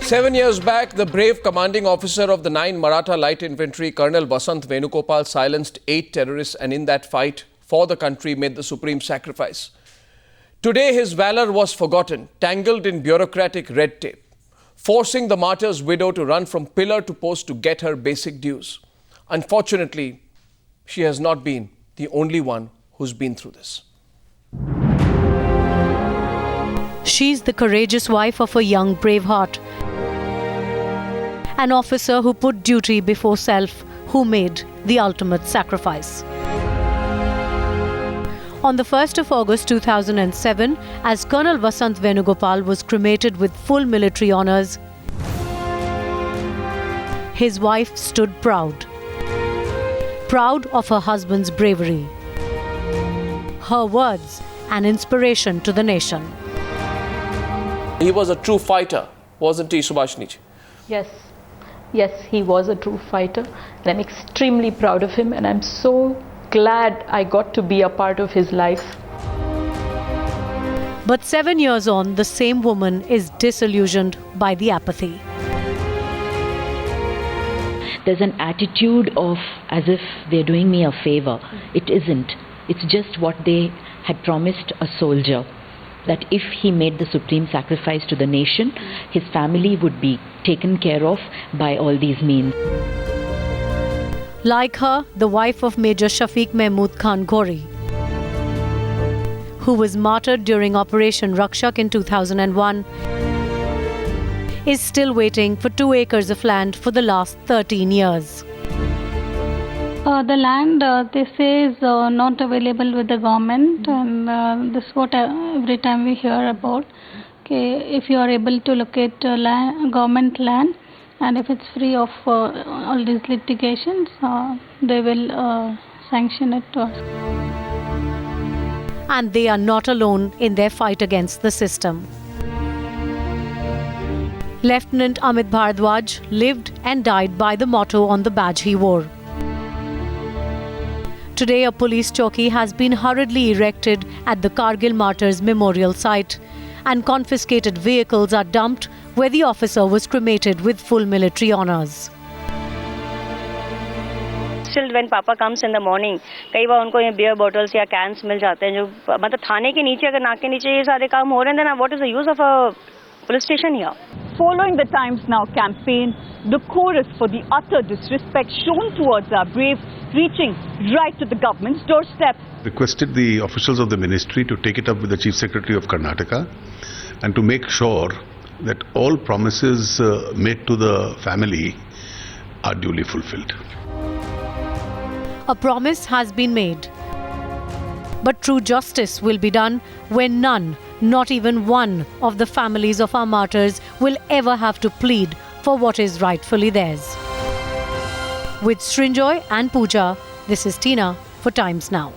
7 years back, the brave commanding officer of the 9 Maratha Light Infantry, Colonel Vasant Venugopal, silenced 8 terrorists and in that fight for the country made the supreme sacrifice. Today, his valor was forgotten, tangled in bureaucratic red tape, forcing the martyr's widow to run from pillar to post to get her basic dues. Unfortunately, she has not been the only one who's been through this. She's the courageous wife of a young braveheart. An officer who put duty before self, who made the ultimate sacrifice. On the 1st of August 2007, as Colonel Vasant Venugopal was cremated with full military honours, his wife stood proud. Proud of her husband's bravery. Her words, an inspiration to the nation. He was a true fighter, wasn't he, Subhashini? Yes, he was a true fighter, and I'm extremely proud of him, and I'm so glad I got to be a part of his life. But 7 years on, the same woman is disillusioned by the apathy. There's an attitude of as if they're doing me a favor. It isn't. It's just what they had promised a soldier. That if he made the supreme sacrifice to the nation, his family would be taken care of by all these means. Like her, the wife of Major Shafiq Mahmood Khan Ghori, who was martyred during Operation Rakshak in 2001, is still waiting for 2 acres of land for the last 13 years. The land, they say, is not available with the government, and this is what every time we hear about. Okay, if you are able to locate government land, and if it's free of all these litigations, they will sanction it to us. And they are not alone in their fight against the system. Lieutenant Amit Bharadwaj lived and died by the motto on the badge he wore. Today, a police chowki has been hurriedly erected at the Kargil Martyrs Memorial Site, and confiscated vehicles are dumped where the officer was cremated with full military honours. Still, when Papa comes in the morning, कई बार उनको ये beer bottles या cans मिल जाते हैं जो मतलब थाने के नीचे अगर नाक के नीचे ये सारे काम हो रहे हैं, then what is the use of a police station here? Following the Times Now campaign, the chorus for the utter disrespect shown towards our brave reaching right to the government's doorstep. Requested the officials of the ministry to take it up with the Chief Secretary of Karnataka and to make sure that all promises made to the family are duly fulfilled. A promise has been made. But true justice will be done when none, not even one of the families of our martyrs will ever have to plead for what is rightfully theirs. With Srinjoy and Pooja, this is Tina for Times Now.